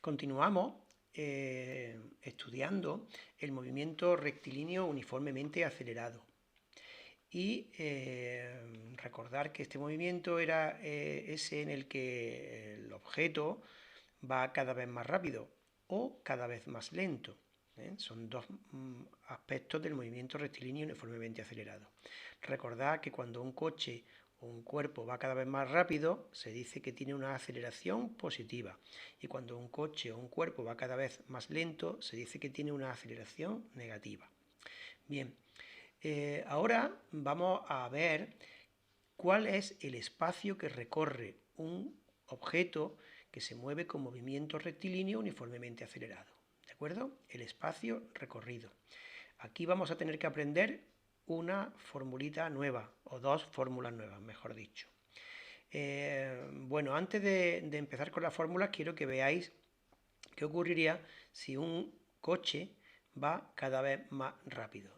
Continuamos estudiando el movimiento rectilíneo uniformemente acelerado. Y recordar que este movimiento era ese en el que el objeto va cada vez más rápido o cada vez más lento. Son dos aspectos del movimiento rectilíneo uniformemente acelerado. Recordad que cuando un coche o un cuerpo va cada vez más rápido, se dice que tiene una aceleración positiva. Y cuando un coche o un cuerpo va cada vez más lento, se dice que tiene una aceleración negativa. Bien, ahora vamos a ver cuál es el espacio que recorre un objeto que se mueve con movimiento rectilíneo uniformemente acelerado. ¿De acuerdo? El espacio recorrido. Aquí vamos a tener que aprender una formulita nueva, o dos fórmulas nuevas, mejor dicho. Bueno, antes de empezar con las fórmulas, quiero que veáis qué ocurriría si un coche va cada vez más rápido.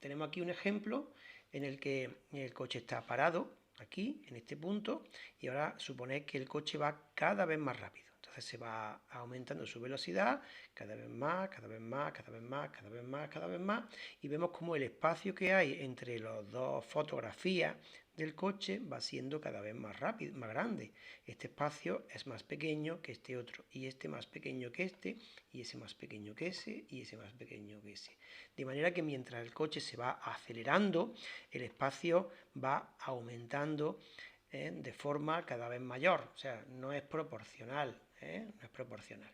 Tenemos aquí un ejemplo en el que el coche está parado, aquí, en este punto, y ahora suponed que el coche va cada vez más rápido. Entonces se va aumentando su velocidad cada vez más, cada vez más, cada vez más, cada vez más, cada vez más, y vemos como el espacio que hay entre las dos fotografías del coche va siendo cada vez más rápido, más grande. Este espacio es más pequeño que este otro, y este más pequeño que este, y ese más pequeño que ese, y ese más pequeño que ese. De manera que mientras el coche se va acelerando, el espacio va aumentando de forma cada vez mayor, o sea, no es proporcional, no es proporcional.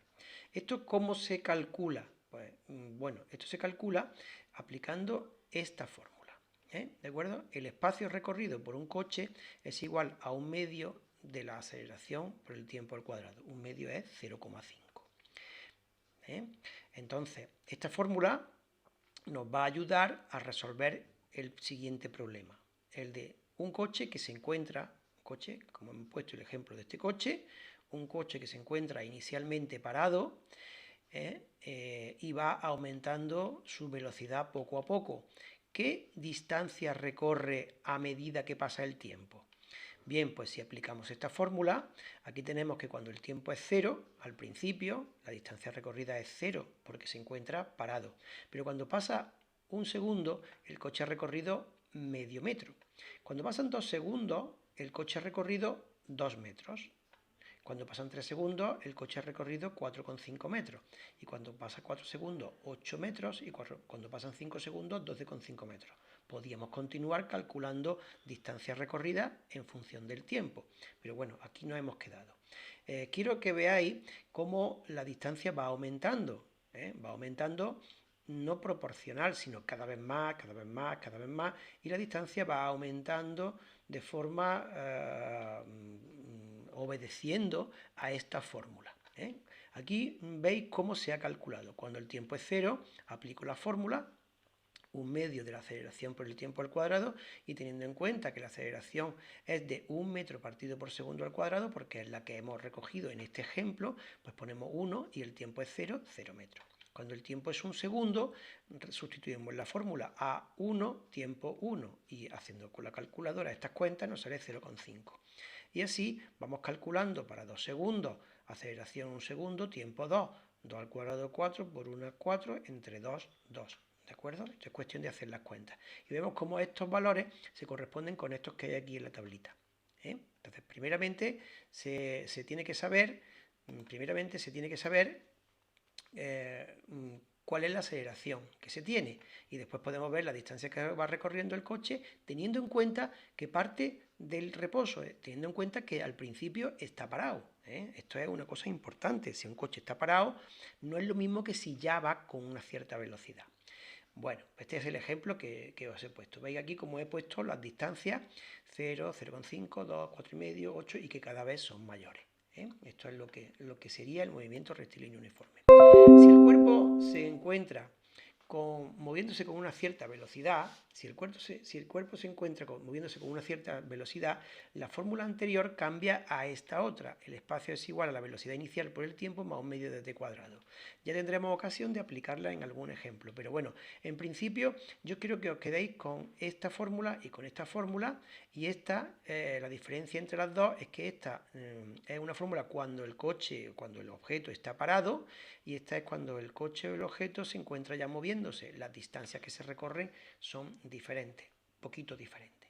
¿Esto cómo se calcula? Pues bueno, esto se calcula aplicando esta fórmula. ¿De acuerdo? El espacio recorrido por un coche es igual a un medio de la aceleración por el tiempo al cuadrado. Un medio es 0,5. Entonces, esta fórmula nos va a ayudar a resolver el siguiente problema. El de un coche que se encuentra, como hemos puesto el ejemplo de este coche, un coche que se encuentra inicialmente parado y va aumentando su velocidad poco a poco. ¿Qué distancia recorre a medida que pasa el tiempo? Bien, pues si aplicamos esta fórmula, aquí tenemos que cuando el tiempo es 0, al principio, la distancia recorrida es 0, porque se encuentra parado. Pero cuando pasa un segundo, el coche ha recorrido medio metro. Cuando pasan 2 segundos, el coche ha recorrido 2 metros. Cuando pasan 3 segundos, el coche ha recorrido 4,5 metros. Y cuando pasa 4 segundos, 8 metros. Y cuando pasan 5 segundos, 12,5 metros. Podríamos continuar calculando distancias recorridas en función del tiempo. Pero bueno, aquí nos hemos quedado. Quiero que veáis cómo la distancia va aumentando. Va aumentando no proporcional, sino cada vez más, cada vez más, cada vez más. Y la distancia va aumentando de forma obedeciendo a esta fórmula. Aquí veis cómo se ha calculado. Cuando el tiempo es 0, aplico la fórmula, un medio de la aceleración por el tiempo al cuadrado, y teniendo en cuenta que la aceleración es de 1 metro partido por segundo al cuadrado, porque es la que hemos recogido en este ejemplo, pues ponemos 1 y el tiempo es 0, 0 metros. Cuando el tiempo es un segundo, sustituimos la fórmula a 1, tiempo 1, y haciendo con la calculadora estas cuentas nos sale 0,5. Y así vamos calculando para 2 segundos, aceleración 1 segundo, tiempo 2, 2 al cuadrado 4 por 1 4, entre 2, 2. ¿De acuerdo? Esto es cuestión de hacer las cuentas. Y vemos cómo estos valores se corresponden con estos que hay aquí en la tablita. Entonces, primeramente se tiene que saber cuál es la aceleración que se tiene, y después podemos ver la distancia que va recorriendo el coche, teniendo en cuenta que parte del reposo, teniendo en cuenta que al principio está parado. Esto es una cosa importante. Si un coche está parado, no es lo mismo que si ya va con una cierta velocidad. Bueno, este es el ejemplo que os he puesto. Veis aquí cómo he puesto las distancias 0, 0,5, 2, 4,5, 8 y que cada vez son mayores. Esto es lo que sería el movimiento rectilíneo uniforme. Si el cuerpo se encuentra moviéndose con una cierta velocidad, Si el cuerpo se encuentra moviéndose con una cierta velocidad, la fórmula anterior cambia a esta otra. El espacio es igual a la velocidad inicial por el tiempo más un medio de t cuadrado. Ya tendremos ocasión de aplicarla en algún ejemplo. Pero bueno, en principio yo quiero que os quedéis con esta fórmula y con esta fórmula. Y esta, la diferencia entre las dos es que esta es una fórmula cuando el coche, cuando el objeto está parado, y esta es cuando el coche o el objeto se encuentra ya moviéndose. Las distancias que se recorren son diferentes, poquito diferentes.